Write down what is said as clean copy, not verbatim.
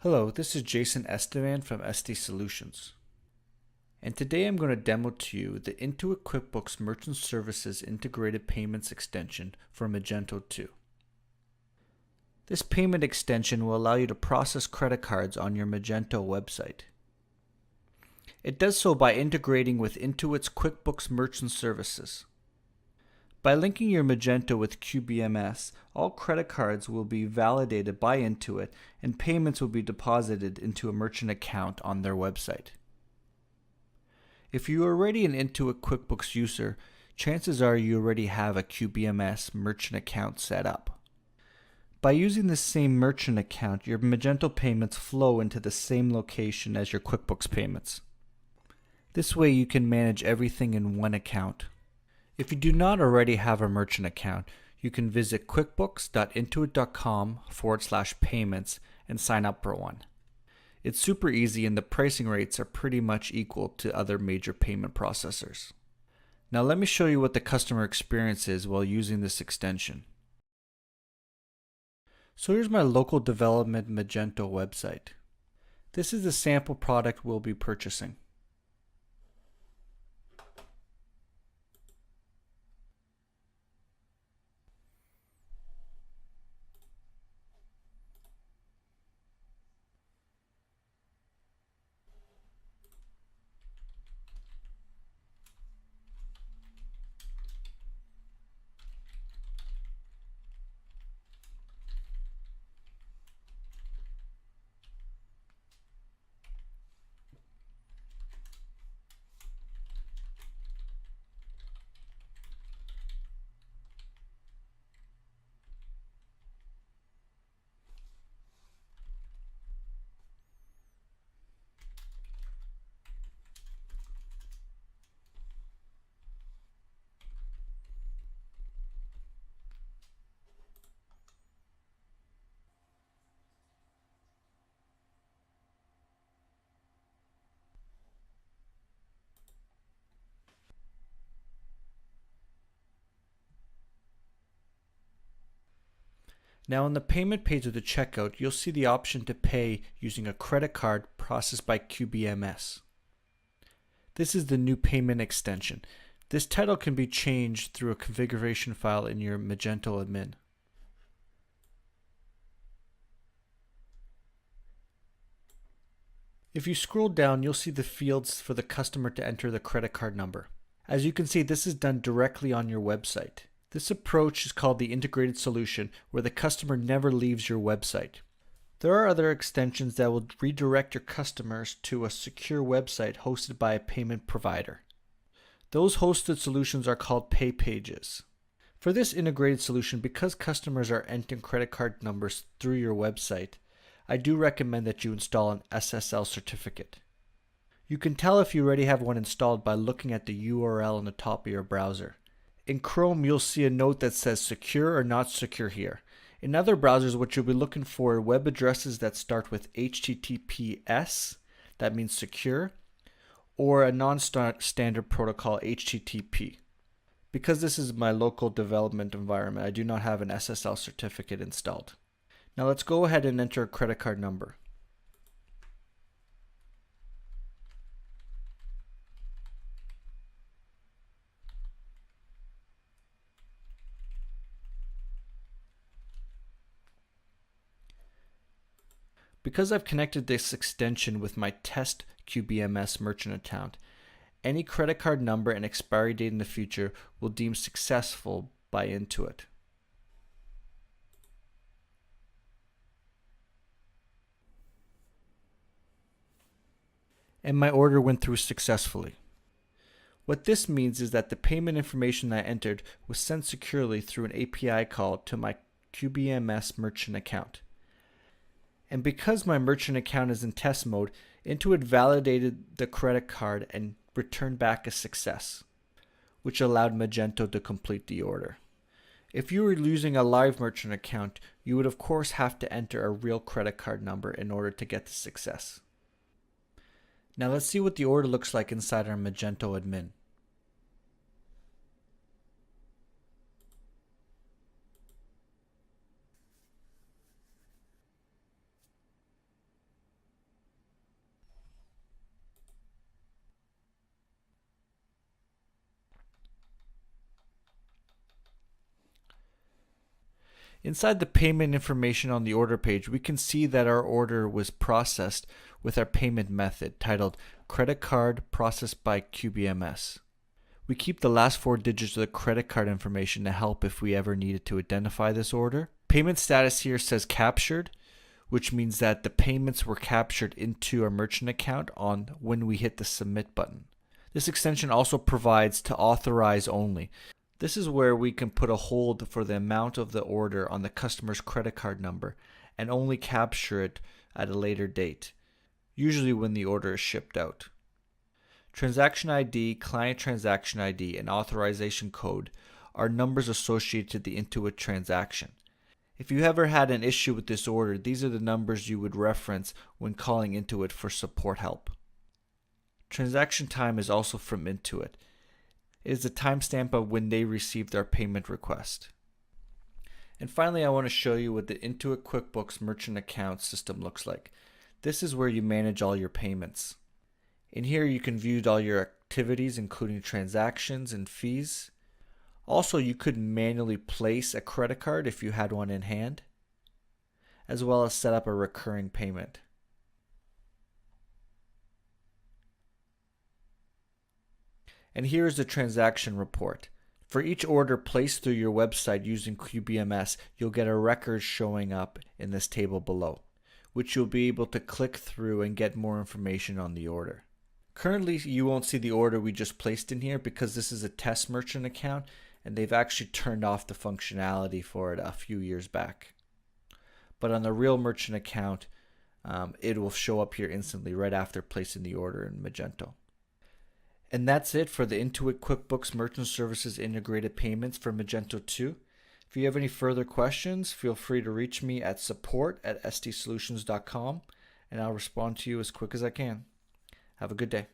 Hello, this is Jason Estevan from SD Solutions. And today I'm going to demo to you the Intuit QuickBooks Merchant Services Integrated Payments extension for Magento 2. This payment extension will allow you to process credit cards on your Magento website. It does so by integrating with Intuit's QuickBooks Merchant Services. By linking your Magento with QBMS, all credit cards will be validated by Intuit and payments will be deposited into a merchant account on their website. If you are already an Intuit QuickBooks user, chances are you already have a QBMS merchant account set up. By using the same merchant account, your Magento payments flow into the same location as your QuickBooks payments. This way you can manage everything in one account. If you do not already have a merchant account, you can visit quickbooks.intuit.com/payments and sign up for one. It's super easy and the pricing rates are pretty much equal to other major payment processors. Now let me show you what the customer experience is while using this extension. So here's my local development Magento website. This is the sample product we'll be purchasing. Now on the payment page of the checkout, you'll see the option to pay using a credit card processed by QBMS. This is the new payment extension. This title can be changed through a configuration file in your Magento admin. If you scroll down, you'll see the fields for the customer to enter the credit card number. As you can see, this is done directly on your website. This approach is called the integrated solution, where the customer never leaves your website. There are other extensions that will redirect your customers to a secure website hosted by a payment provider. Those hosted solutions are called pay pages. For this integrated solution, because customers are entering credit card numbers through your website, I do recommend that you install an SSL certificate. You can tell if you already have one installed by looking at the URL on the top of your browser. In Chrome, you'll see a note that says secure or not secure here. In other browsers, what you'll be looking for are web addresses that start with HTTPS, that means secure, or a non-standard protocol HTTP. Because this is my local development environment, I do not have an SSL certificate installed. Now let's go ahead and enter a credit card number. Because I've connected this extension with my test QBMS merchant account, any credit card number and expiry date in the future will deem successful by Intuit. And my order went through successfully. What this means is that the payment information I entered was sent securely through an API call to my QBMS merchant account. And because my merchant account is in test mode, Intuit validated the credit card and returned back a success, which allowed Magento to complete the order. If you were using a live merchant account, you would of course have to enter a real credit card number in order to get the success. Now let's see what the order looks like inside our Magento admin. Inside the payment information on the order page, we can see that our order was processed with our payment method titled Credit Card Processed by QBMS. We keep the last 4 digits of the credit card information to help if we ever needed to identify this order. Payment status here says captured, which means that the payments were captured into our merchant account on when we hit the submit button. This extension also provides to authorize only. This is where we can put a hold for the amount of the order on the customer's credit card number and only capture it at a later date, usually when the order is shipped out. Transaction ID, client transaction ID, and authorization code are numbers associated to the Intuit transaction. If you ever had an issue with this order, these are the numbers you would reference when calling Intuit for support help. Transaction time is also from Intuit. It is the timestamp of when they received our payment request. And finally, I want to show you what the Intuit QuickBooks merchant account system looks like. This is where you manage all your payments. In here, you can view all your activities, including transactions and fees. Also, you could manually place a credit card if you had one in hand, as well as set up a recurring payment. And here is the transaction report. For each order placed through your website using QBMS, you'll get a record showing up in this table below, which you'll be able to click through and get more information on the order. Currently, you won't see the order we just placed in here because this is a test merchant account and they've actually turned off the functionality for it a few years back. But on the real merchant account, it will show up here instantly right after placing the order in Magento. And that's it for the Intuit QuickBooks Merchant Services Integrated Payments for Magento 2. If you have any further questions, feel free to reach me at support@stsolutions.com and I'll respond to you as quick as I can. Have a good day.